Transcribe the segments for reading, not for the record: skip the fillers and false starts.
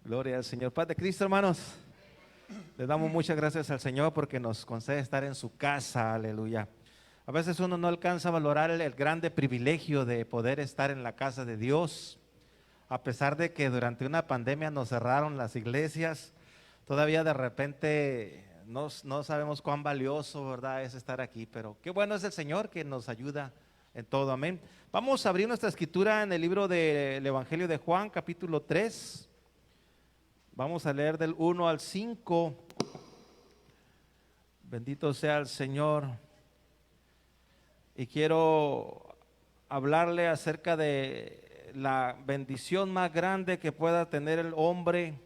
Gloria al Señor. Paz de Cristo, hermanos. Le damos muchas gracias al Señor porque nos concede estar en su casa. Aleluya. A veces uno no alcanza a valorar el grande privilegio de poder estar en la casa de Dios. A pesar de que durante una pandemia nos cerraron las iglesias, todavía de repente no sabemos cuán valioso, ¿verdad?, es estar aquí. Pero qué bueno es el Señor que nos ayuda en todo. Amén. Vamos a abrir nuestra escritura en el libro del Evangelio de Juan, capítulo 3. Vamos a leer del 1 al 5. Bendito sea el Señor. Y quiero hablarle acerca de la bendición más grande que pueda tener el hombre.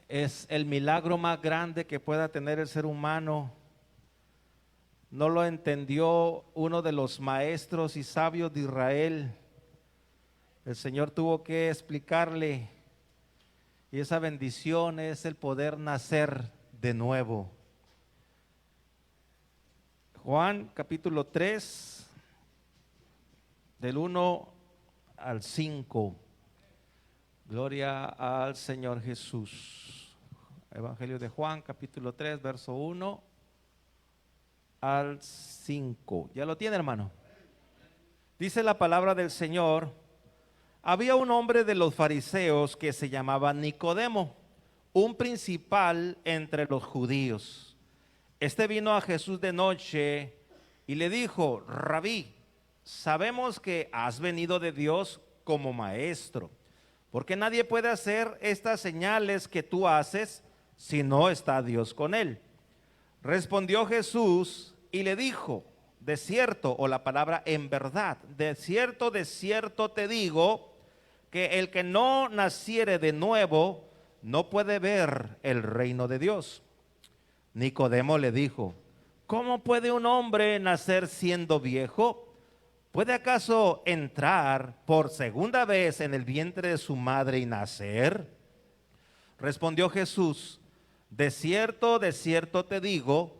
Es el milagro más grande que pueda tener el ser humano. No lo entendió uno de los maestros y sabios de Israel. El Señor tuvo que explicarle. Y esa bendición es el poder nacer de nuevo. Juan capítulo 3, del 1 al 5. Gloria al Señor Jesús. Evangelio de Juan capítulo 3, verso 1 al 5. ¿Ya lo tiene, hermano? Dice la palabra del Señor: había un hombre de los fariseos que se llamaba Nicodemo, un principal entre los judíos. Este vino a Jesús de noche y le dijo: Rabí, sabemos que has venido de Dios como maestro, porque nadie puede hacer estas señales que tú haces si no está Dios con él. Respondió Jesús y le dijo: de cierto, o la palabra en verdad, de cierto te digo, que el que no naciere de nuevo no puede ver el reino de Dios. Nicodemo le dijo: ¿cómo puede un hombre nacer siendo viejo? ¿Puede acaso entrar por segunda vez en el vientre de su madre y nacer? Respondió Jesús: de cierto te digo,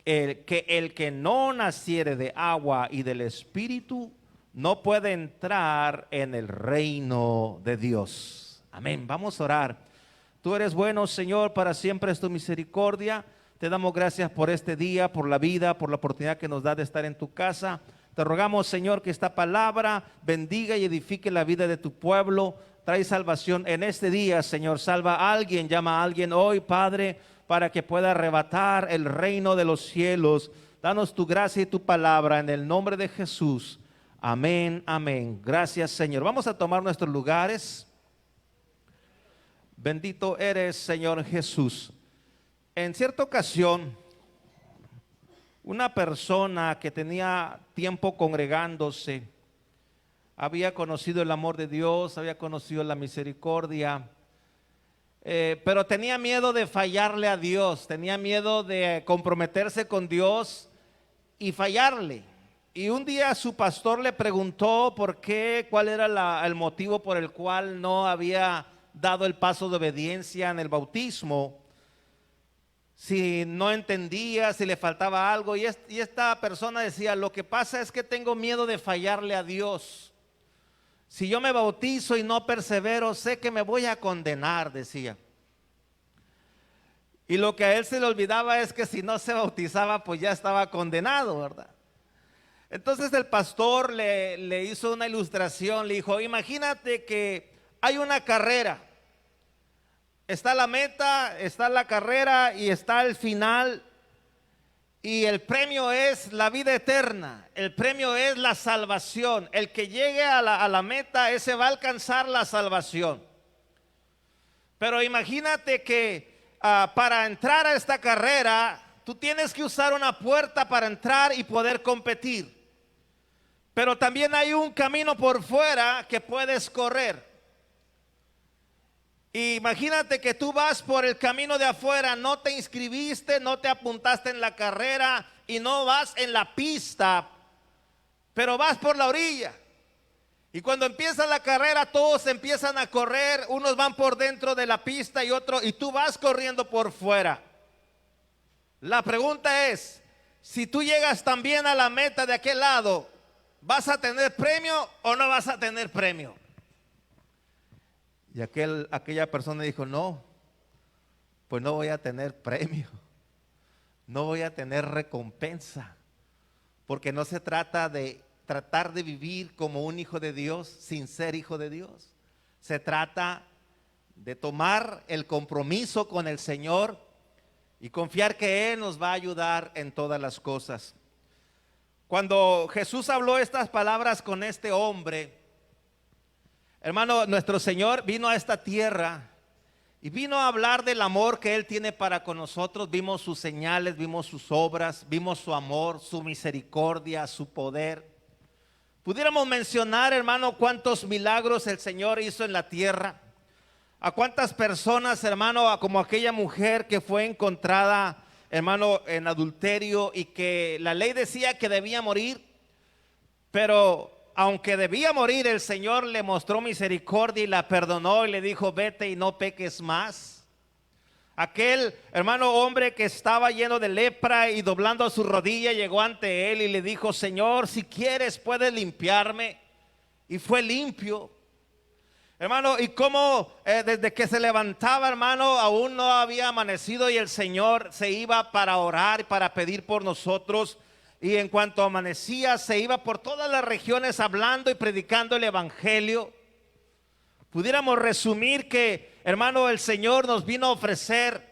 que el que no naciere de agua y del Espíritu no puede entrar en el reino de Dios. Amén. Vamos a orar. Tú eres bueno, Señor, para siempre es tu misericordia. Te damos gracias por este día, por la vida, por la oportunidad que nos da de estar en tu casa. Te rogamos, Señor, que esta palabra bendiga y edifique la vida de tu pueblo. Trae salvación en este día, Señor. Salva a alguien, llama a alguien hoy, Padre, para que pueda arrebatar el reino de los cielos. Danos tu gracia y tu palabra en el nombre de Jesús. Amén, amén. Gracias, Señor. Vamos a tomar nuestros lugares. Bendito eres, Señor Jesús. En cierta ocasión, una persona que tenía tiempo congregándose, había conocido el amor de Dios, había conocido la misericordia, pero tenía miedo de fallarle a Dios, tenía miedo de comprometerse con Dios y fallarle. Y un día su pastor le preguntó por qué, cuál era el motivo por el cual no había dado el paso de obediencia en el bautismo, si no entendía, si le faltaba algo. Y esta persona decía: lo que pasa es que tengo miedo de fallarle a Dios. Si yo me bautizo y no persevero, sé que me voy a condenar, decía. Y lo que a él se le olvidaba es que si no se bautizaba, pues ya estaba condenado, ¿verdad? Entonces el pastor le hizo una ilustración, le dijo: imagínate que hay una carrera, está la meta, está la carrera y está el final, y el premio es la vida eterna, el premio es la salvación. El que llegue a la meta, ese va a alcanzar la salvación. Pero imagínate que para entrar a esta carrera, tú tienes que usar una puerta para entrar y poder competir. Pero también hay un camino por fuera que puedes correr. Imagínate que tú vas por el camino de afuera, no te inscribiste, no te apuntaste en la carrera y no vas en la pista, pero vas por la orilla. Y cuando empieza la carrera, todos empiezan a correr, unos van por dentro de la pista y tú vas corriendo por fuera. La pregunta es: si tú llegas también a la meta de aquel lado, ¿vas a tener premio o no vas a tener premio? Y aquella persona dijo, no, pues no voy a tener premio, no voy a tener recompensa, porque no se trata de tratar de vivir como un hijo de Dios sin ser hijo de Dios. Se trata de tomar el compromiso con el Señor y confiar que Él nos va a ayudar en todas las cosas. Cuando Jesús habló estas palabras con este hombre, hermano, nuestro Señor vino a esta tierra y vino a hablar del amor que Él tiene para con nosotros. Vimos sus señales, vimos sus obras, vimos su amor, su misericordia, su poder. Pudiéramos mencionar, hermano, cuántos milagros el Señor hizo en la tierra. A cuántas personas, hermano, como aquella mujer que fue encontrada, hermano, en adulterio y que la ley decía que debía morir, pero aunque debía morir, el Señor le mostró misericordia y la perdonó y le dijo, vete y no peques más. Aquel hermano hombre que estaba lleno de lepra y doblando su rodilla llegó ante él y le dijo, Señor, si quieres puedes limpiarme. Y fue limpio. Hermano, y como desde que se levantaba, hermano, aún no había amanecido y el Señor se iba para orar y para pedir por nosotros. Y en cuanto amanecía, se iba por todas las regiones hablando y predicando el evangelio. Pudiéramos resumir que, hermano, el Señor nos vino a ofrecer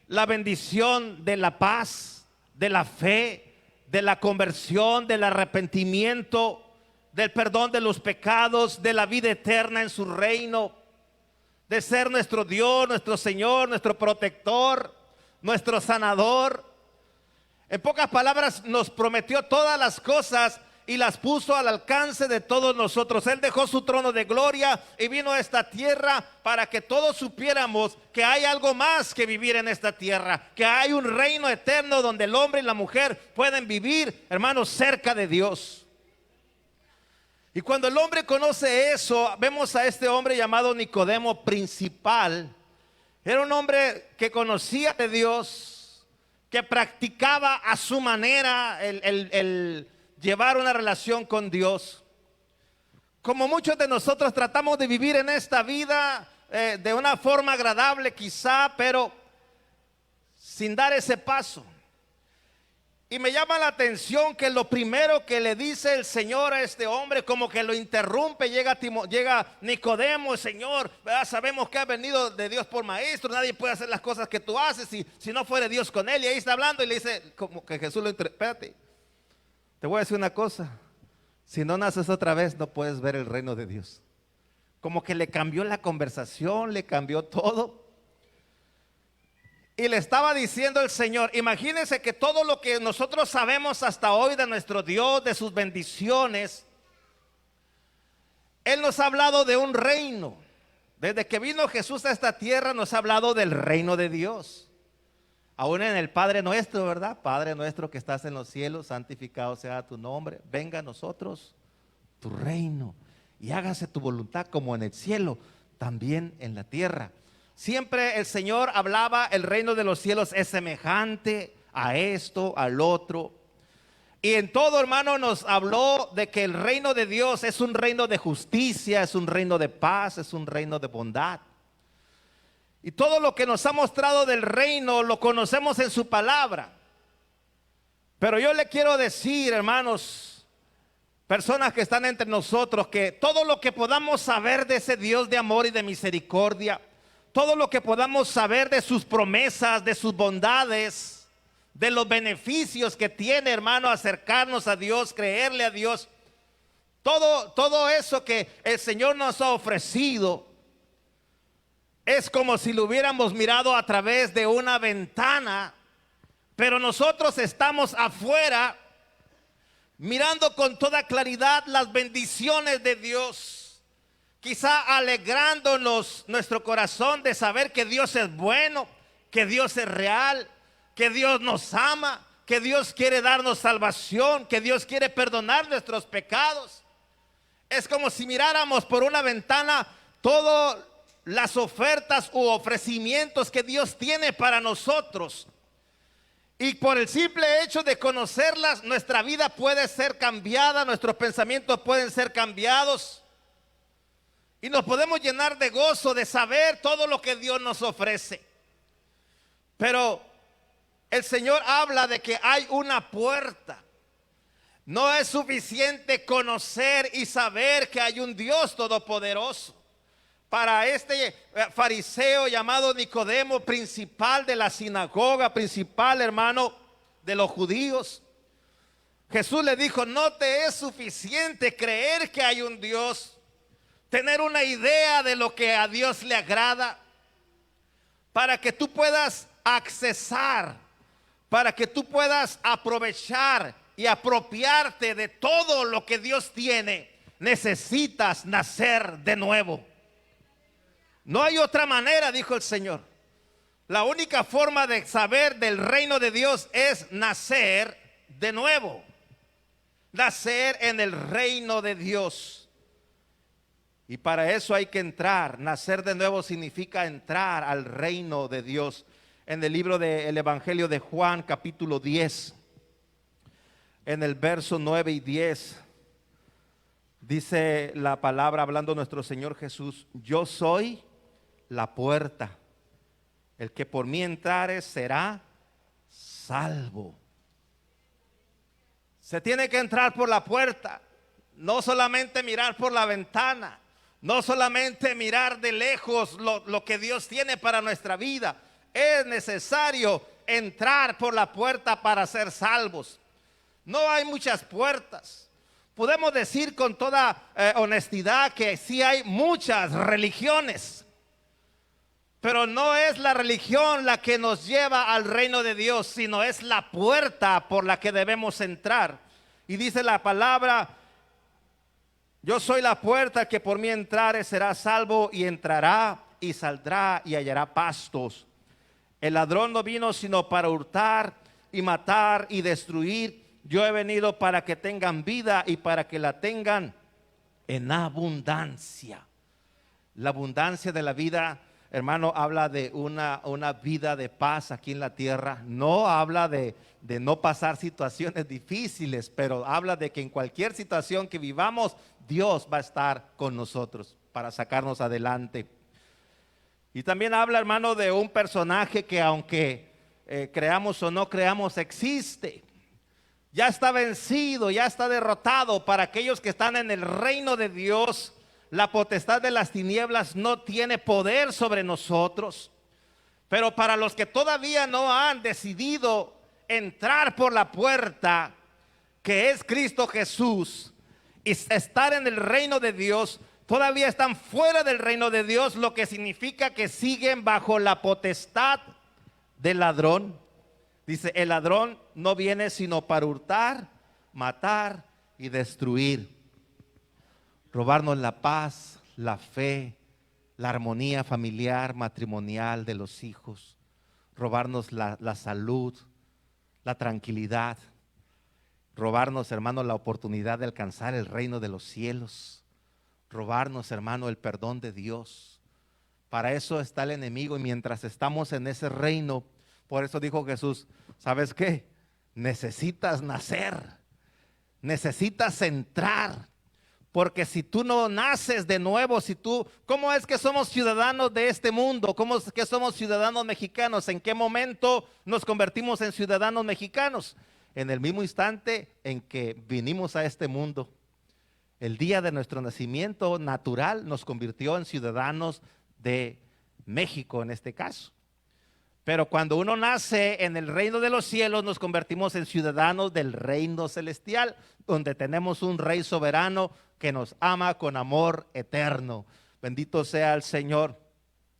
la bendición de la paz, de la fe, de la conversión, del arrepentimiento, del perdón de los pecados, de la vida eterna en su reino, de ser nuestro Dios, nuestro Señor, nuestro protector, nuestro sanador. En pocas palabras, nos prometió todas las cosas y las puso al alcance de todos nosotros. Él dejó su trono de gloria y vino a esta tierra para que todos supiéramos que hay algo más que vivir en esta tierra, que hay un reino eterno donde el hombre y la mujer pueden vivir, hermanos, cerca de Dios. Y cuando el hombre conoce eso, vemos a este hombre llamado Nicodemo principal. Era un hombre que conocía de Dios, que practicaba a su manera el llevar una relación con Dios. Como muchos de nosotros tratamos de vivir en esta vida de una forma agradable quizá, pero sin dar ese paso. Y me llama la atención que lo primero que le dice el Señor a este hombre, como que lo interrumpe, llega Nicodemo, Señor, ¿verdad? Sabemos que ha venido de Dios por maestro, nadie puede hacer las cosas que tú haces si no fuera Dios con él. Y ahí está hablando y le dice, como que Jesús lo interrumpe, espérate, te voy a decir una cosa, si no naces otra vez no puedes ver el reino de Dios. Como que le cambió la conversación, le cambió todo. Y le estaba diciendo el Señor, imagínense que todo lo que nosotros sabemos hasta hoy de nuestro Dios, de sus bendiciones, Él nos ha hablado de un reino. Desde que vino Jesús a esta tierra nos ha hablado del reino de Dios. Aún en el Padre nuestro, ¿verdad? Padre nuestro que estás en los cielos, santificado sea tu nombre. Venga a nosotros tu reino y hágase tu voluntad como en el cielo, también en la tierra. Siempre el Señor hablaba, el reino de los cielos es semejante a esto, al otro. Y en todo, hermano, nos habló de que el reino de Dios es un reino de justicia, es un reino de paz, es un reino de bondad. Y todo lo que nos ha mostrado del reino lo conocemos en su palabra. Pero yo le quiero decir, hermanos, personas que están entre nosotros, que todo lo que podamos saber de ese Dios de amor y de misericordia, todo lo que podamos saber de sus promesas, de sus bondades, de los beneficios que tiene, hermano, acercarnos a Dios, creerle a Dios, todo eso que el Señor nos ha ofrecido, es como si lo hubiéramos mirado a través de una ventana, pero nosotros estamos afuera mirando con toda claridad las bendiciones de Dios. Quizá alegrándonos nuestro corazón de saber que Dios es bueno, que Dios es real, que Dios nos ama, que Dios quiere darnos salvación, que Dios quiere perdonar nuestros pecados. Es como si miráramos por una ventana todas las ofertas u ofrecimientos que Dios tiene para nosotros. Y por el simple hecho de conocerlas, nuestra vida puede ser cambiada, nuestros pensamientos pueden ser cambiados. Y nos podemos llenar de gozo de saber todo lo que Dios nos ofrece. Pero el Señor habla de que hay una puerta. No es suficiente conocer y saber que hay un Dios todopoderoso. Para este fariseo llamado Nicodemo, principal de la sinagoga, principal hermano de los judíos, Jesús le dijo: no te es suficiente creer que hay un Dios, tener una idea de lo que a Dios le agrada, para que tú puedas accesar, para que tú puedas aprovechar y apropiarte de todo lo que Dios tiene. Necesitas nacer de nuevo. No hay otra manera, dijo el Señor. La única forma de saber del reino de Dios es nacer de nuevo. Nacer en el reino de Dios. Y para eso hay que entrar. Nacer de nuevo significa entrar al reino de Dios. En el libro del Evangelio de Juan, capítulo 10, en el verso 9 y 10, dice la palabra, hablando nuestro Señor Jesús: yo soy la puerta. El que por mí entrare será salvo. Se tiene que entrar por la puerta. No solamente mirar por la ventana. No solamente mirar de lejos lo que Dios tiene para nuestra vida. Es necesario entrar por la puerta para ser salvos. No hay muchas puertas. Podemos decir con toda honestidad que sí hay muchas religiones, pero no es la religión la que nos lleva al reino de Dios, sino es la puerta por la que debemos entrar. Y dice la palabra: yo soy la puerta, que por mí entrare será salvo, y entrará y saldrá y hallará pastos. El ladrón no vino sino para hurtar y matar y destruir. Yo he venido para que tengan vida y para que la tengan en abundancia. La abundancia de la vida, hermano, habla de una vida de paz aquí en la tierra. No habla de no pasar situaciones difíciles, pero habla de que en cualquier situación que vivamos, Dios va a estar con nosotros para sacarnos adelante. Y también habla, hermano, de un personaje que, aunque creamos o no creamos, existe. Ya está vencido, ya está derrotado. Para aquellos que están en el reino de Dios, la potestad de las tinieblas no tiene poder sobre nosotros. Pero para los que todavía no han decidido entrar por la puerta, que es Cristo Jesús, y estar en el reino de Dios, todavía están fuera del reino de Dios, lo que significa que siguen bajo la potestad del ladrón. Dice: el ladrón no viene sino para hurtar, matar y destruir. Robarnos la paz, la fe, la armonía familiar, matrimonial de los hijos. Robarnos la salud, la tranquilidad. Robarnos, hermano, la oportunidad de alcanzar el reino de los cielos. Robarnos, hermano, el perdón de Dios. Para eso está el enemigo, y mientras estamos en ese reino, por eso dijo Jesús: ¿sabes qué? Necesitas nacer, necesitas entrar, porque si tú no naces de nuevo, ¿cómo es que somos ciudadanos de este mundo? ¿Cómo es que somos ciudadanos mexicanos? ¿En qué momento nos convertimos en ciudadanos mexicanos? En el mismo instante en que vinimos a este mundo. El día de nuestro nacimiento natural nos convirtió en ciudadanos de México en este caso. Pero cuando uno nace en el reino de los cielos, nos convertimos en ciudadanos del reino celestial, donde tenemos un rey soberano que nos ama con amor eterno. Bendito sea el Señor.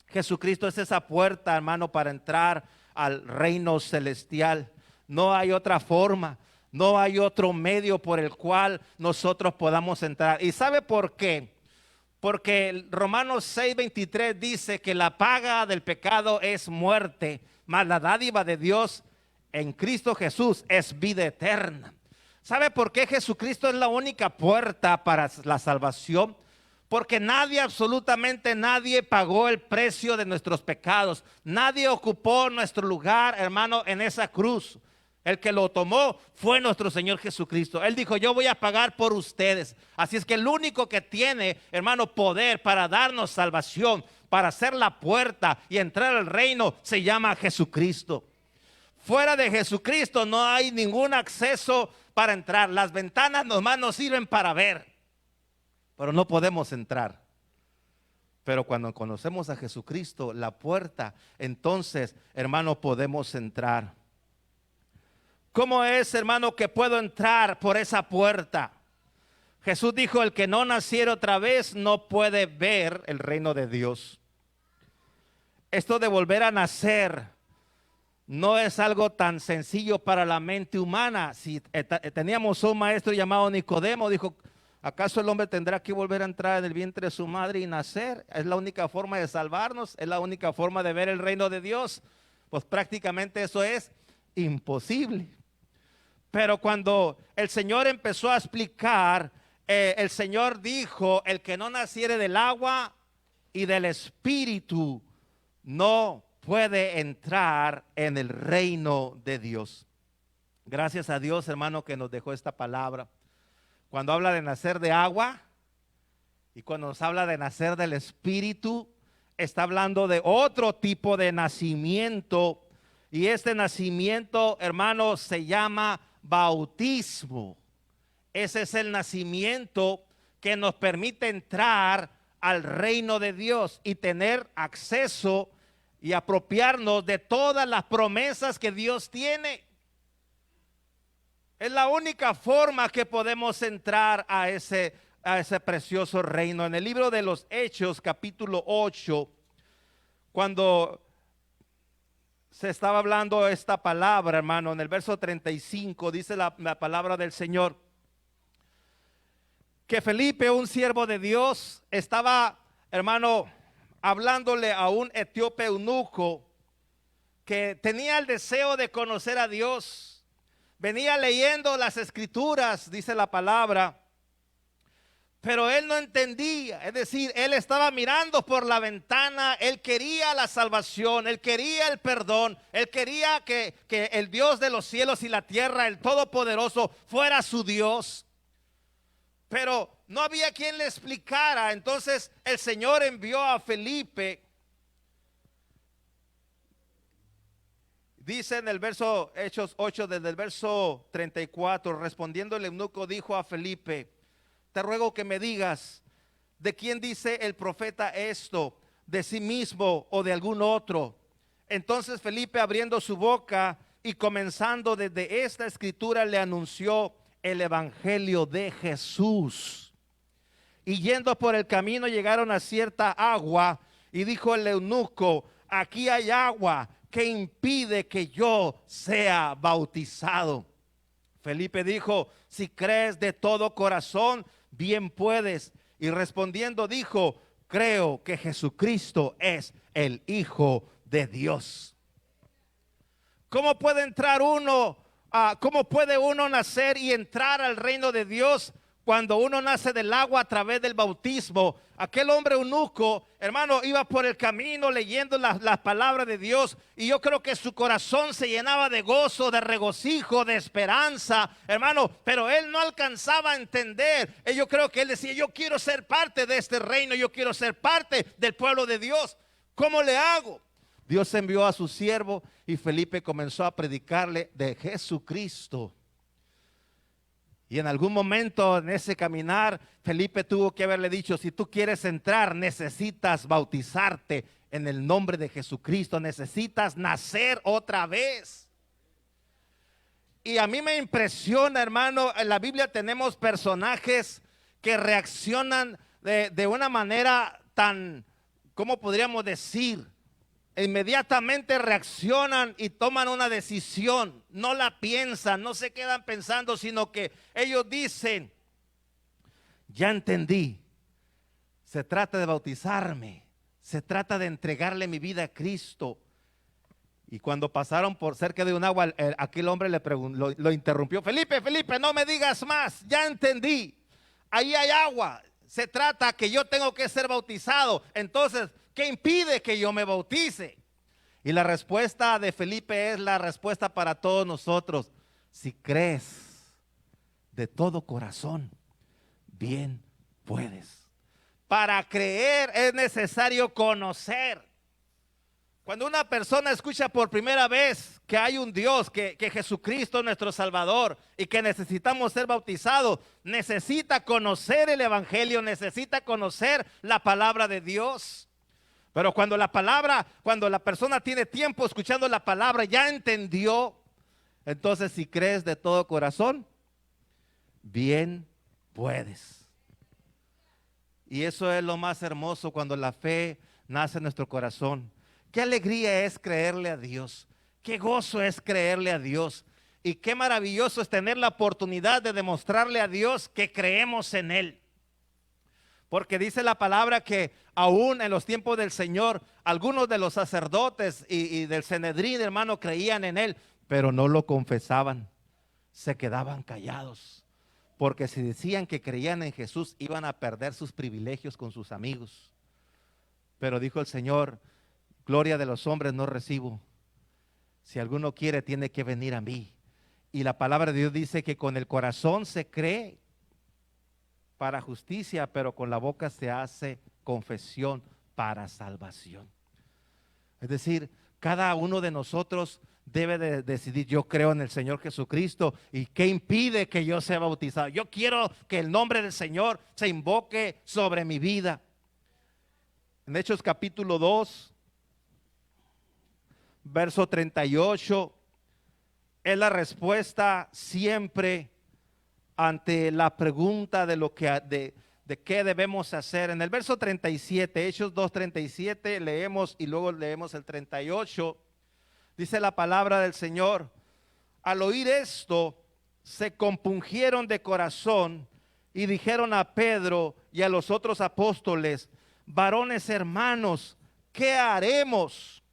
Jesucristo es esa puerta, hermano, para entrar al reino celestial. No hay otra forma, no hay otro medio por el cual nosotros podamos entrar. ¿Y sabe por qué? Porque Romanos 6:23 dice que la paga del pecado es muerte, mas la dádiva de Dios en Cristo Jesús es vida eterna. ¿Sabe por qué Jesucristo es la única puerta para la salvación? Porque nadie, absolutamente nadie, pagó el precio de nuestros pecados. Nadie ocupó nuestro lugar, hermano, en esa cruz. El que lo tomó fue nuestro Señor Jesucristo. Él dijo, yo voy a pagar por ustedes. Así es que el único que tiene, hermano, poder para darnos salvación, para hacer la puerta y entrar al reino, se llama Jesucristo. Fuera de Jesucristo no hay ningún acceso para entrar. Las ventanas nomás nos sirven para ver, pero no podemos entrar. Pero cuando conocemos a Jesucristo, la puerta, entonces, hermano, podemos entrar. ¿Cómo es, hermano, que puedo entrar por esa puerta? Jesús dijo, el que no naciera otra vez no puede ver el reino de Dios. Esto de volver a nacer no es algo tan sencillo para la mente humana. Si teníamos un maestro llamado Nicodemo, dijo, ¿acaso el hombre tendrá que volver a entrar en el vientre de su madre y nacer? ¿Es la única forma de salvarnos? ¿Es la única forma de ver el reino de Dios? Pues prácticamente eso es imposible. Pero cuando el Señor empezó a explicar, el Señor dijo, el que no naciere del agua y del Espíritu no puede entrar en el reino de Dios. Gracias a Dios, hermano, que nos dejó esta palabra. Cuando habla de nacer de agua y cuando nos habla de nacer del Espíritu, está hablando de otro tipo de nacimiento. Y este nacimiento, hermano, se llama bautismo. Ese es el nacimiento que nos permite entrar al reino de Dios y tener acceso y apropiarnos de todas las promesas que Dios tiene. Es la única forma que podemos entrar a ese precioso reino. En el libro de los Hechos, capítulo 8, cuando se estaba hablando esta palabra, hermano, en el verso 35 dice la palabra del Señor, que Felipe, un siervo de Dios, estaba, hermano, hablándole a un etíope eunuco que tenía el deseo de conocer a Dios. Venía leyendo las escrituras, dice la palabra, pero él no entendía. Es decir, él estaba mirando por la ventana, él quería la salvación, él quería el perdón, él quería que el Dios de los cielos y la tierra, el Todopoderoso, fuera su Dios. Pero no había quien le explicara. Entonces el Señor envió a Felipe. Dice en el verso Hechos 8, desde el verso 34, respondiendo el eunuco dijo a Felipe, te ruego que me digas, ¿de quién dice el profeta esto? ¿De sí mismo o de algún otro? Entonces Felipe, abriendo su boca y comenzando desde esta escritura, le anunció el evangelio de Jesús. Y yendo por el camino llegaron a cierta agua y dijo el eunuco, aquí hay agua que impide que yo sea bautizado. Felipe dijo, si crees de todo corazón, bien puedes. Y respondiendo dijo, creo que Jesucristo es el Hijo de Dios. ¿Cómo puede entrar uno? ¿Cómo puede uno nacer y entrar al reino de Dios? Cuando uno nace del agua a través del bautismo. Aquel hombre eunuco, hermano, iba por el camino leyendo las palabras de Dios, y yo creo que su corazón se llenaba de gozo, de regocijo, de esperanza, hermano, pero él no alcanzaba a entender. Yo creo que él decía, yo quiero ser parte de este reino, yo quiero ser parte del pueblo de Dios. ¿Cómo le hago? Dios envió a su siervo y Felipe comenzó a predicarle de Jesucristo. Y en algún momento en ese caminar, Felipe tuvo que haberle dicho, si tú quieres entrar, necesitas bautizarte en el nombre de Jesucristo, necesitas nacer otra vez. Y a mí me impresiona, hermano, en la Biblia tenemos personajes que reaccionan de una manera tan, ¿cómo podríamos decir? Inmediatamente reaccionan y toman una decisión, no la piensan, no se quedan pensando, sino que ellos dicen, ya entendí, se trata de bautizarme, se trata de entregarle mi vida a Cristo. Y cuando pasaron por cerca de un agua, aquel hombre le preguntó, lo interrumpió, Felipe, no me digas más, ya entendí, ahí hay agua, se trata que yo tengo que ser bautizado, entonces, ¿qué impide que yo me bautice? Y la respuesta de Felipe es la respuesta para todos nosotros. Si crees de todo corazón, bien puedes. Para creer es necesario conocer. Cuando una persona escucha por primera vez que hay un Dios, que Jesucristo es nuestro Salvador y que necesitamos ser bautizados, necesita conocer el Evangelio, necesita conocer la palabra de Dios. Pero cuando la persona tiene tiempo escuchando la palabra, ya entendió, entonces si crees de todo corazón, bien puedes. Y eso es lo más hermoso cuando la fe nace en nuestro corazón. Qué alegría es creerle a Dios. Qué gozo es creerle a Dios. Y qué maravilloso es tener la oportunidad de demostrarle a Dios que creemos en Él. Porque dice la palabra que aún en los tiempos del Señor, algunos de los sacerdotes y del Sanedrín, hermano, creían en Él, pero no lo confesaban. Se quedaban callados. Porque si decían que creían en Jesús, iban a perder sus privilegios con sus amigos. Pero dijo el Señor: gloria de los hombres no recibo. Si alguno quiere, tiene que venir a mí. Y la palabra de Dios dice que con el corazón se cree para justicia, pero con la boca se hace confesión para salvación. Es decir, cada uno de nosotros debe de decidir: yo creo en el Señor Jesucristo. ¿Y qué impide que yo sea bautizado? Yo quiero que el nombre del Señor se invoque sobre mi vida. En Hechos capítulo 2, verso 38, es la respuesta siempre ante la pregunta de qué debemos hacer. En el verso 37, Hechos 2:37, leemos y luego leemos el 38. Dice la palabra del Señor: al oír esto, se compungieron de corazón y dijeron a Pedro y a los otros apóstoles: varones hermanos, ¿qué haremos?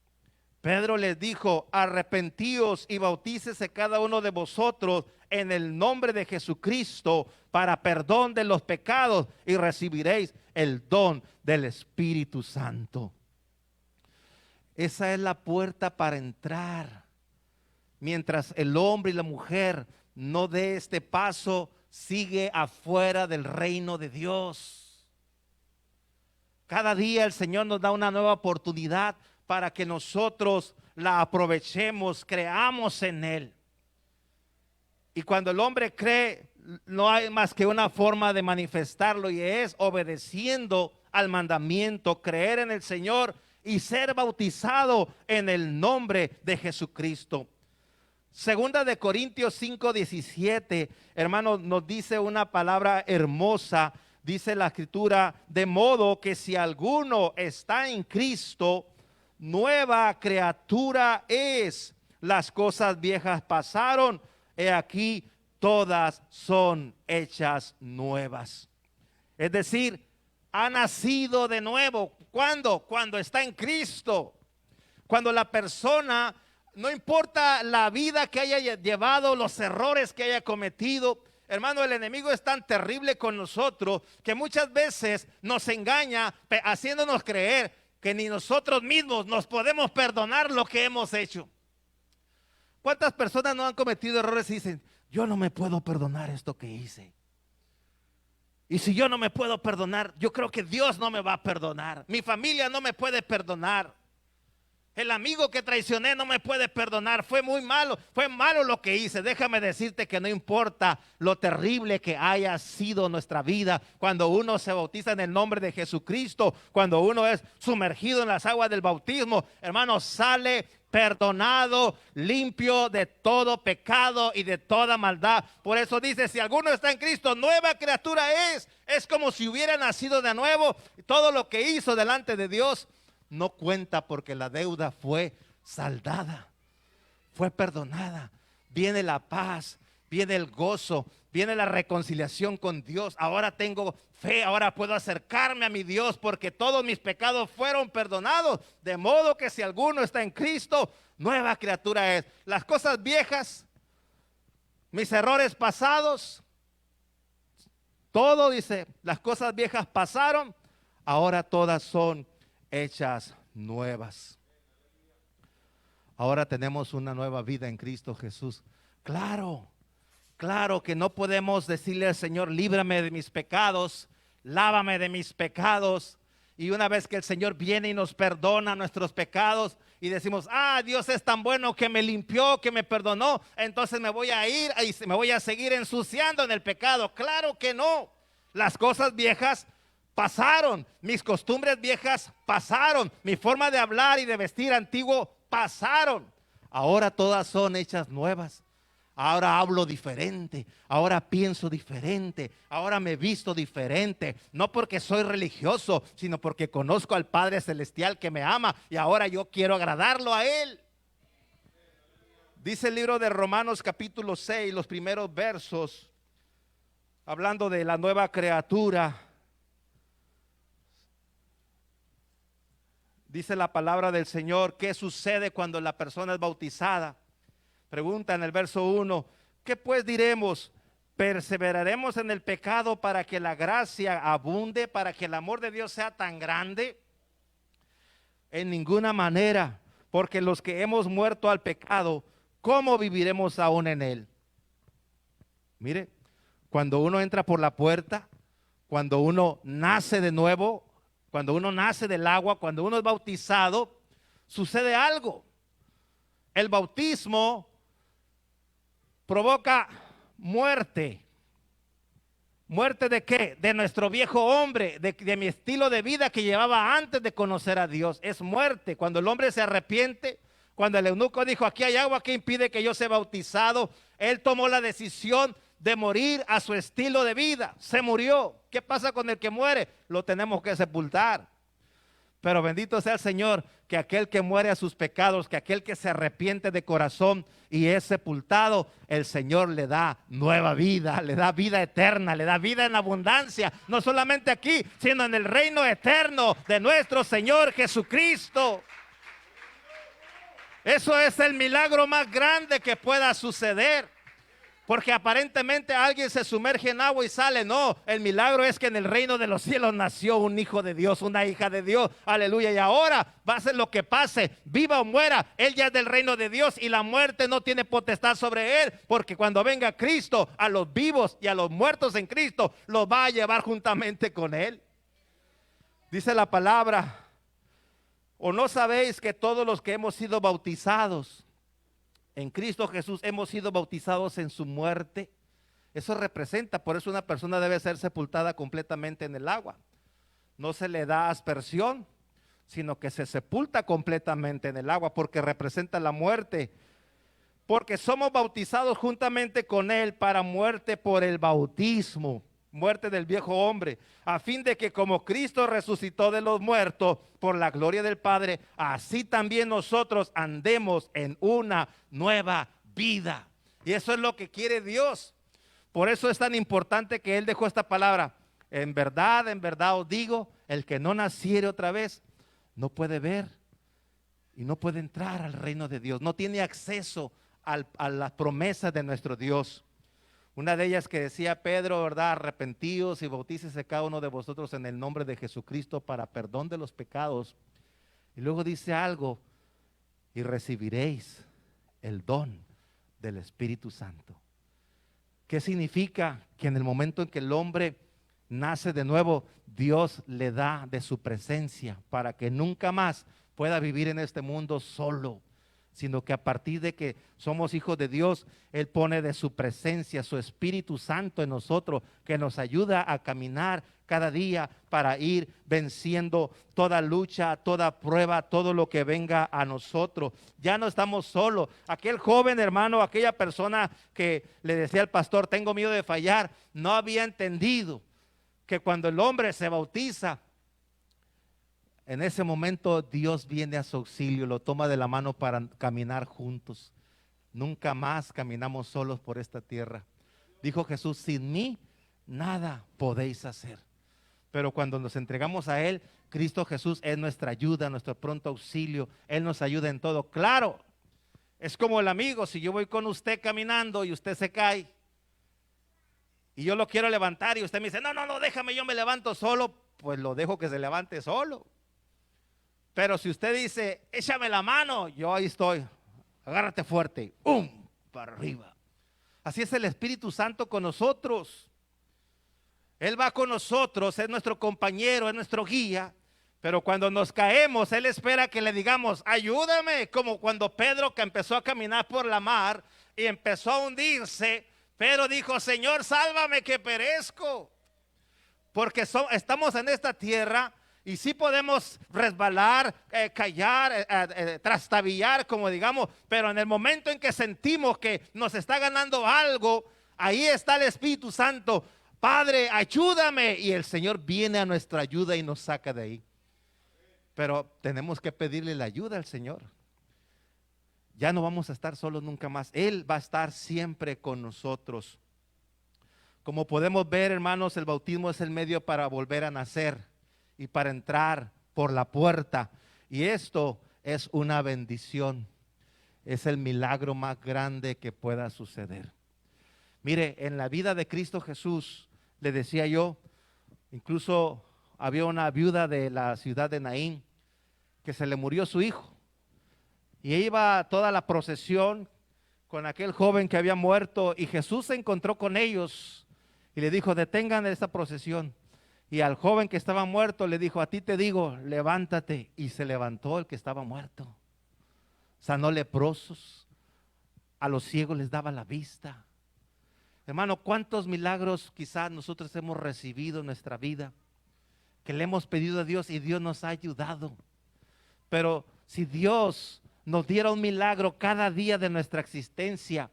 Pedro les dijo: arrepentíos y bautícese cada uno de vosotros en el nombre de Jesucristo para perdón de los pecados y recibiréis el don del Espíritu Santo. Esa es la puerta para entrar. Mientras el hombre y la mujer no dé este paso, sigue afuera del reino de Dios. Cada día el Señor nos da una nueva oportunidad para que nosotros la aprovechemos, creamos en Él. Y cuando el hombre cree, no hay más que una forma de manifestarlo, y es obedeciendo al mandamiento, creer en el Señor y ser bautizado en el nombre de Jesucristo. Segunda de Corintios 5:17, hermanos, nos dice una palabra hermosa. Dice la escritura: de modo que si alguno está en Cristo, nueva criatura es. Las cosas viejas pasaron, he aquí todas son hechas nuevas. Es decir, ha nacido de nuevo. ¿Cuándo? Cuando está en Cristo. Cuando la persona, no importa la vida que haya llevado, los errores que haya cometido, hermano, el enemigo es tan terrible con nosotros que muchas veces nos engaña haciéndonos creer que ni nosotros mismos nos podemos perdonar lo que hemos hecho. ¿Cuántas personas no han cometido errores y dicen: yo no me puedo perdonar esto que hice? Y si yo no me puedo perdonar, yo creo que Dios no me va a perdonar. Mi familia no me puede perdonar. El amigo que traicioné no me puede perdonar. Fue muy malo, fue malo lo que hice. Déjame decirte que no importa lo terrible que haya sido nuestra vida, cuando uno se bautiza en el nombre de Jesucristo, cuando uno es sumergido en las aguas del bautismo, hermano, sale perdonado, limpio de todo pecado y de toda maldad. Por eso dice: si alguno está en Cristo, nueva criatura es. Es como si hubiera nacido de nuevo. Todo lo que hizo delante de Dios no cuenta, porque la deuda fue saldada, fue perdonada. Viene la paz, viene el gozo, viene la reconciliación con Dios. Ahora tengo fe, ahora puedo acercarme a mi Dios, porque todos mis pecados fueron perdonados. De modo que si alguno está en Cristo, nueva criatura es. Las cosas viejas, mis errores pasados, todo, dice, las cosas viejas pasaron, ahora todas son hechas nuevas. ahora tenemos una nueva vida en Cristo Jesús. Claro, claro que no podemos decirle al Señor, líbrame de mis pecados, lávame de mis pecados. Y una vez que el Señor viene y nos perdona nuestros pecados y decimos, Dios es tan bueno que me limpió, que me perdonó, entonces me voy a ir y me voy a seguir ensuciando en el pecado. Claro que no. Las cosas viejas pasaron, mis costumbres viejas pasaron, mi forma de hablar y de vestir antiguo pasaron. Ahora todas son hechas nuevas. Ahora hablo diferente, ahora pienso diferente, ahora me visto diferente. No porque soy religioso, sino porque conozco al Padre Celestial que me ama y ahora yo quiero agradarlo a Él. Dice el libro de Romanos capítulo 6, los primeros versos, hablando de la nueva criatura. Dice la palabra del Señor, ¿qué sucede cuando la persona es bautizada? Pregunta en el verso 1, ¿qué pues diremos? ¿Perseveraremos en el pecado para que la gracia abunde, para que el amor de Dios sea tan grande? En ninguna manera, porque los que hemos muerto al pecado, ¿cómo viviremos aún en él? Mire, cuando uno entra por la puerta, cuando uno nace de nuevo, cuando uno nace del agua, cuando uno es bautizado, sucede algo. El bautismo provoca muerte. ¿Muerte de qué? De nuestro viejo hombre, de mi estilo de vida que llevaba antes de conocer a Dios. Es muerte. Cuando el hombre se arrepiente, cuando el eunuco dijo, aquí hay agua que impide que yo sea bautizado, él tomó la decisión de morir a su estilo de vida. Se murió. ¿Qué pasa con el que muere? Lo tenemos que sepultar. Pero bendito sea el Señor, que aquel que muere a sus pecados, que aquel que se arrepiente de corazón y es sepultado, el Señor le da nueva vida, le da vida eterna, le da vida en abundancia, no solamente aquí, sino en el reino eterno de nuestro Señor Jesucristo. Eso es el milagro más grande que pueda suceder. Porque aparentemente alguien se sumerge en agua y sale. No, el milagro es que en el reino de los cielos nació un hijo de Dios, una hija de Dios. Aleluya. Y ahora va a ser lo que pase, viva o muera, él ya es del reino de Dios y la muerte no tiene potestad sobre él. Porque cuando venga Cristo, a los vivos y a los muertos en Cristo, los va a llevar juntamente con él. Dice la palabra, ¿o no sabéis que todos los que hemos sido bautizados en Cristo Jesús hemos sido bautizados en su muerte? Eso representa, por eso una persona debe ser sepultada completamente en el agua. No se le da aspersión, sino que se sepulta completamente en el agua, porque representa la muerte. Porque somos bautizados juntamente con él para muerte por el bautismo, muerte del viejo hombre, a fin de que como Cristo resucitó de los muertos por la gloria del Padre, así también nosotros andemos en una nueva vida. Y eso es lo que quiere Dios. Por eso es tan importante que Él dejó esta palabra. En verdad os digo, el que no naciere otra vez, no puede ver y no puede entrar al reino de Dios. No tiene acceso a las promesas de nuestro Dios. Una de ellas que decía Pedro, ¿verdad? Arrepentíos y bautícese cada uno de vosotros en el nombre de Jesucristo para perdón de los pecados. Y luego dice algo, y recibiréis el don del Espíritu Santo. ¿Qué significa? Que en el momento en que el hombre nace de nuevo, Dios le da de su presencia para que nunca más pueda vivir en este mundo solo, sino que a partir de que somos hijos de Dios, Él pone de su presencia, su Espíritu Santo en nosotros, que nos ayuda a caminar cada día para ir venciendo toda lucha, toda prueba, todo lo que venga a nosotros. Ya no estamos solos. Aquel joven hermano, aquella persona que le decía al pastor, tengo miedo de fallar, no había entendido que cuando el hombre se bautiza, en ese momento Dios viene a su auxilio, lo toma de la mano para caminar juntos. Nunca más caminamos solos por esta tierra. Dijo Jesús, sin mí nada podéis hacer. Pero cuando nos entregamos a Él, Cristo Jesús es nuestra ayuda, nuestro pronto auxilio. Él nos ayuda en todo. Claro, es como el amigo, si yo voy con usted caminando y usted se cae y yo lo quiero levantar y usted me dice, no, déjame, yo me levanto solo, pues lo dejo que se levante solo. Pero si usted dice, échame la mano, yo ahí estoy, agárrate fuerte, para arriba. Así es el Espíritu Santo con nosotros. Él va con nosotros, es nuestro compañero, es nuestro guía. Pero cuando nos caemos, Él espera que le digamos, ayúdame, como cuando Pedro, que empezó a caminar por la mar y empezó a hundirse, Pedro dijo, Señor, sálvame que perezco. Porque estamos en esta tierra y sí podemos resbalar, callar, trastabillar, como digamos, pero en el momento en que sentimos que nos está ganando algo, ahí está el Espíritu Santo. Padre, ayúdame. Y el Señor viene a nuestra ayuda y nos saca de ahí. Pero tenemos que pedirle la ayuda al Señor. Ya no vamos a estar solos nunca más. Él va a estar siempre con nosotros. Como podemos ver, hermanos, el bautismo es el medio para volver a nacer y para entrar por la puerta. Y esto es una bendición. Es el milagro más grande que pueda suceder. Mire, en la vida de Cristo Jesús, le decía yo, incluso había una viuda de la ciudad de Naín que se le murió su hijo. Y iba toda la procesión con aquel joven que había muerto y Jesús se encontró con ellos y le dijo, detengan esta procesión. Y al joven que estaba muerto le dijo, a ti te digo, levántate. Y se levantó el que estaba muerto. Sanó leprosos, a los ciegos les daba la vista. Hermano, ¿cuántos milagros quizás nosotros hemos recibido en nuestra vida? Que le hemos pedido a Dios y Dios nos ha ayudado. Pero si Dios nos diera un milagro cada día de nuestra existencia,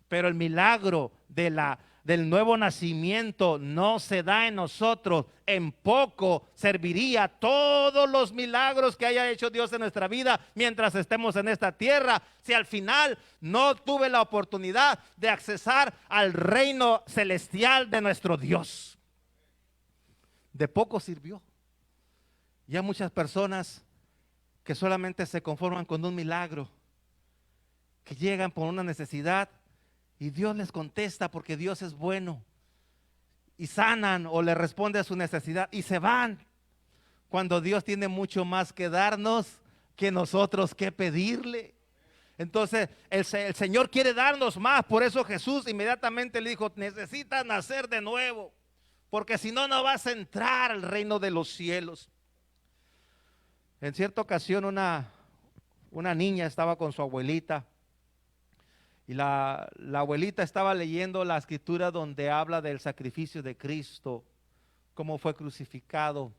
pero el milagro del nuevo nacimiento no se da en nosotros, en poco serviría todos los milagros que haya hecho Dios en nuestra vida mientras estemos en esta tierra, si al final no tuve la oportunidad de accesar al reino celestial de nuestro Dios. De poco sirvió. Ya muchas personas que solamente se conforman con un milagro, que llegan por una necesidad y Dios les contesta porque Dios es bueno y sanan o le responde a su necesidad y se van, cuando Dios tiene mucho más que darnos que nosotros que pedirle. Entonces el Señor quiere darnos más, por eso Jesús inmediatamente le dijo, necesitas nacer de nuevo, porque si no, no vas a entrar al reino de los cielos. En cierta ocasión una niña estaba con su abuelita y la abuelita estaba leyendo la escritura donde habla del sacrificio de Cristo, cómo fue crucificado,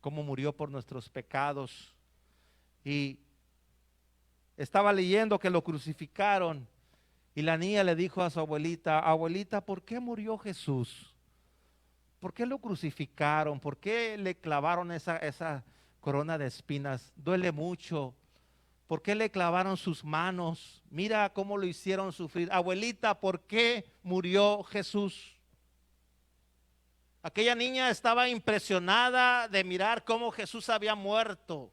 cómo murió por nuestros pecados. Y estaba leyendo que lo crucificaron y la niña le dijo a su abuelita, abuelita, ¿por qué murió Jesús? ¿Por qué lo crucificaron? ¿Por qué le clavaron esa corona de espinas? Duele mucho. ¿Por qué le clavaron sus manos? Mira cómo lo hicieron sufrir. Abuelita, ¿por qué murió Jesús? Aquella niña estaba impresionada de mirar cómo Jesús había muerto.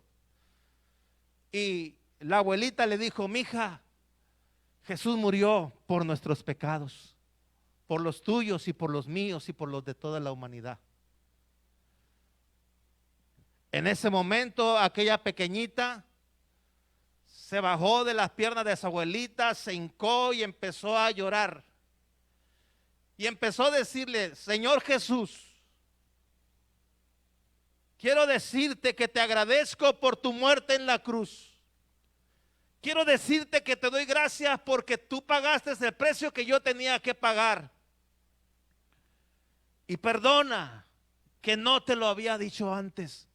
Y la abuelita le dijo, mija, Jesús murió por nuestros pecados, por los tuyos y por los míos y por los de toda la humanidad. En ese momento, aquella pequeñita se bajó de las piernas de su abuelita, se hincó y empezó a llorar. Y empezó a decirle, Señor Jesús, quiero decirte que te agradezco por tu muerte en la cruz. Quiero decirte que te doy gracias porque tú pagaste el precio que yo tenía que pagar. Y perdona que no te lo había dicho antes,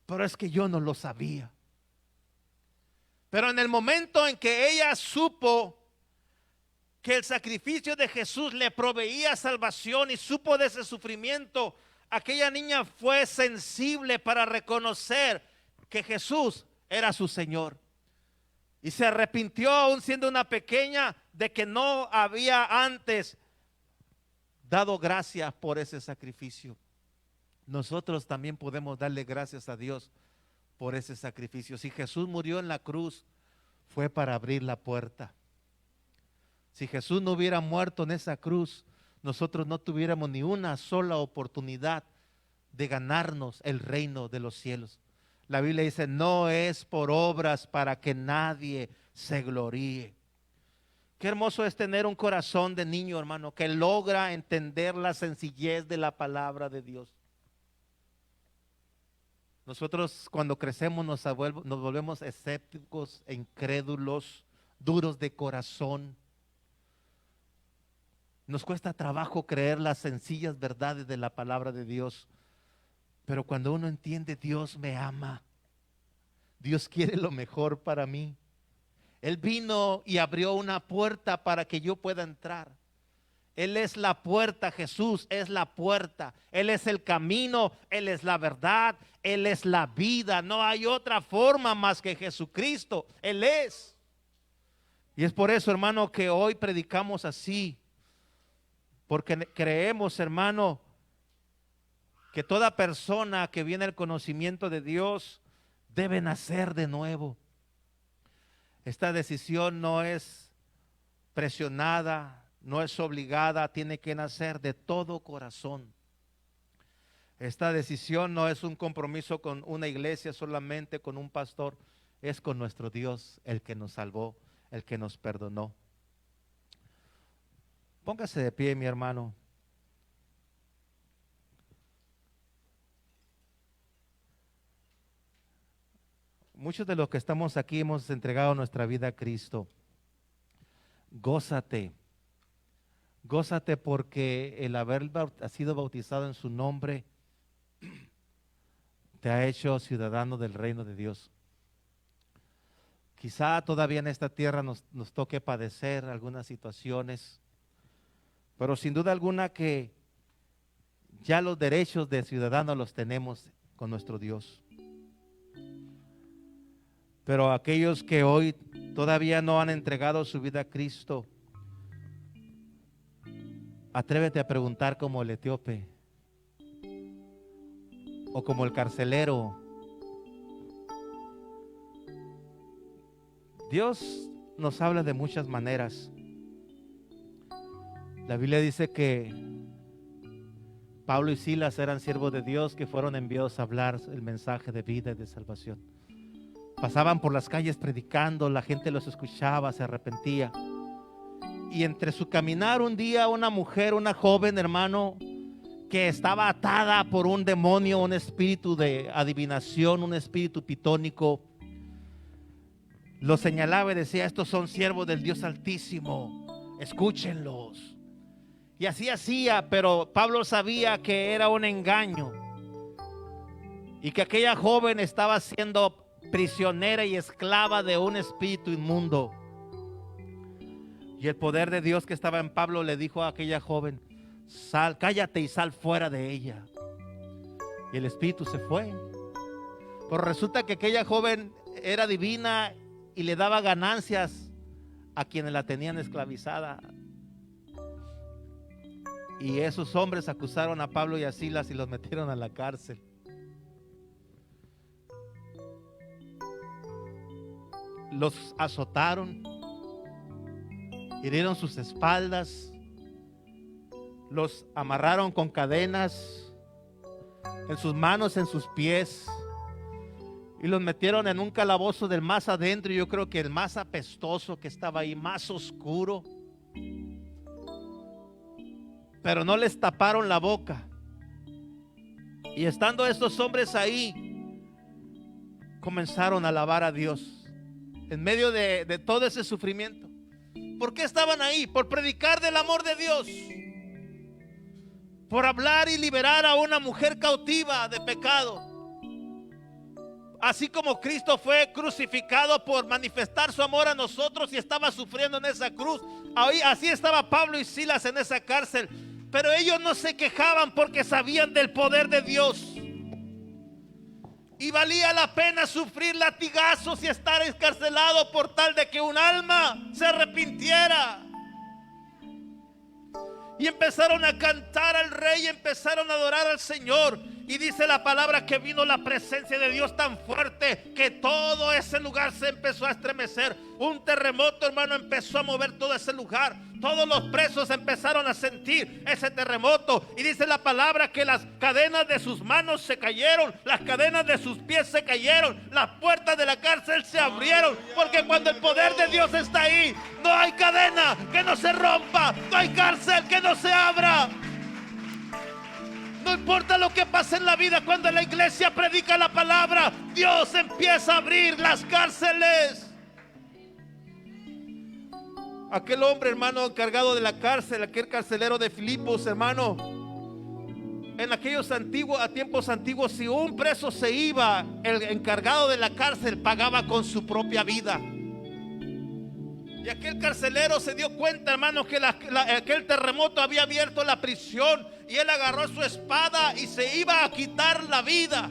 pero es que yo no lo sabía. Pero en el momento en que ella supo que el sacrificio de Jesús le proveía salvación y supo de ese sufrimiento, aquella niña fue sensible para reconocer que Jesús era su Señor. Y se arrepintió, aún siendo una pequeña, de que no había antes dado gracias por ese sacrificio. Nosotros también podemos darle gracias a Dios por ese sacrificio. Si Jesús murió en la cruz, fue para abrir la puerta. Si Jesús no hubiera muerto en esa cruz, nosotros no tuviéramos ni una sola oportunidad de ganarnos el reino de los cielos. La Biblia dice, no es por obras para que nadie se gloríe. Qué hermoso es tener un corazón de niño, hermano, que logra entender la sencillez de la palabra de Dios. Nosotros cuando crecemos nos volvemos escépticos e incrédulos, duros de corazón. Nos cuesta trabajo creer las sencillas verdades de la palabra de Dios. Pero cuando uno entiende, Dios me ama. Dios quiere lo mejor para mí. Él vino y abrió una puerta para que yo pueda entrar. Él es la puerta, Jesús es la puerta. Él es el camino, Él es la verdad, Él es la vida. No hay otra forma más que Jesucristo. Él es. Y es por eso, hermano, que hoy predicamos así. Porque creemos, hermano, que toda persona que viene al conocimiento de Dios debe nacer de nuevo. Esta decisión no es presionada, no es obligada, tiene que nacer de todo corazón. Esta decisión no es un compromiso con una iglesia, solamente con un pastor, es con nuestro Dios, el que nos salvó, el que nos perdonó. Póngase de pie, mi hermano. Muchos de los que estamos aquí hemos entregado nuestra vida a Cristo. Gózate. Gózate porque el haber sido bautizado en su nombre te ha hecho ciudadano del reino de Dios. Quizá todavía en esta tierra nos toque padecer algunas situaciones, pero sin duda alguna que ya los derechos de ciudadano los tenemos con nuestro Dios. Pero aquellos que hoy todavía no han entregado su vida a Cristo, atrévete a preguntar como el etíope o como el carcelero. Dios nos habla de muchas maneras. La Biblia dice que Pablo y Silas eran siervos de Dios que fueron enviados a hablar el mensaje de vida y de salvación. Pasaban por las calles predicando, la gente los escuchaba, se arrepentía. Y entre su caminar un día una mujer, una joven, hermano, que estaba atada por un demonio, un espíritu de adivinación, un espíritu pitónico, lo señalaba y decía: estos son siervos del Dios Altísimo, escúchenlos. Y así hacía, pero Pablo sabía que era un engaño y que aquella joven estaba siendo prisionera y esclava de un espíritu inmundo. Y el poder de Dios que estaba en Pablo le dijo a aquella joven: sal, cállate y sal fuera de ella. Y el espíritu se fue. Pero resulta que aquella joven era divina y le daba ganancias a quienes la tenían esclavizada. Y esos hombres acusaron a Pablo y a Silas y los metieron a la cárcel. Los azotaron, hirieron sus espaldas, los amarraron con cadenas en sus manos, en sus pies, y los metieron en un calabozo del más adentro. Yo creo que el más apestoso que estaba ahí, más oscuro. Pero no les taparon la boca. Y estando estos hombres ahí, comenzaron a alabar a Dios en medio de todo ese sufrimiento. ¿Por qué estaban ahí? Por predicar del amor de Dios, por hablar y liberar a una mujer cautiva de pecado. Así como Cristo fue crucificado por manifestar su amor a nosotros y estaba sufriendo en esa cruz, así estaba Pablo y Silas en esa cárcel. Pero ellos no se quejaban porque sabían del poder de Dios. Y valía la pena sufrir latigazos y estar encarcelado por tal de que un alma se arrepintiera. Y empezaron a cantar al Rey, empezaron a adorar al Señor. Y dice la palabra que vino la presencia de Dios tan fuerte que todo ese lugar se empezó a estremecer. Un terremoto, hermano, empezó a mover todo ese lugar. Todos los presos empezaron a sentir ese terremoto. Y dice la palabra que las cadenas de sus manos se cayeron, las cadenas de sus pies se cayeron, las puertas de la cárcel se abrieron. Porque cuando el poder de Dios está ahí, no hay cadena que no se rompa, no hay cárcel que no se abra. No importa lo que pase en la vida, cuando la iglesia predica la palabra, Dios empieza a abrir las cárceles. Aquel hombre, hermano, encargado de la cárcel, aquel carcelero de Filipos, hermano, en aquellos tiempos antiguos, si un preso se iba, el encargado de la cárcel pagaba con su propia vida. Y aquel carcelero se dio cuenta, hermano, que aquel terremoto había abierto la prisión. Y él agarró su espada y se iba a quitar la vida.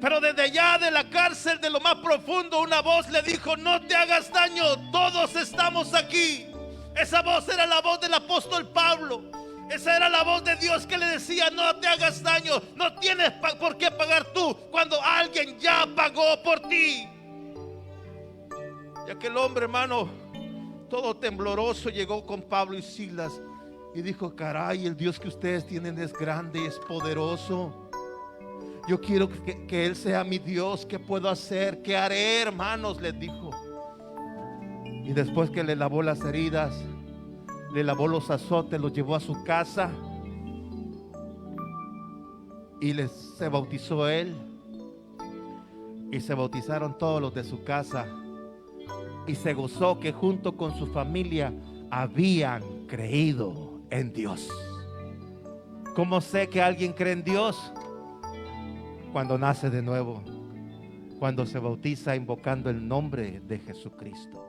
Pero desde allá de la cárcel, de lo más profundo, una voz le dijo: no te hagas daño, todos estamos aquí. Esa voz era la voz del apóstol Pablo. Esa era la voz de Dios que le decía: no te hagas daño, no tienes por qué pagar tú cuando alguien ya pagó por ti. Y aquel hombre, hermano, todo tembloroso, llegó con Pablo y Silas y dijo: caray, el Dios que ustedes tienen es grande, es poderoso. Yo quiero que Él sea mi Dios. ¿Qué puedo hacer? ¿Qué haré, hermanos?, les dijo. Y después que le lavó las heridas, le lavó los azotes, los llevó a su casa y se bautizó él. Y se bautizaron todos los de su casa. Y se gozó que junto con su familia habían creído en Dios. ¿Cómo sé que alguien cree en Dios? Cuando nace de nuevo, cuando se bautiza invocando el nombre de Jesucristo.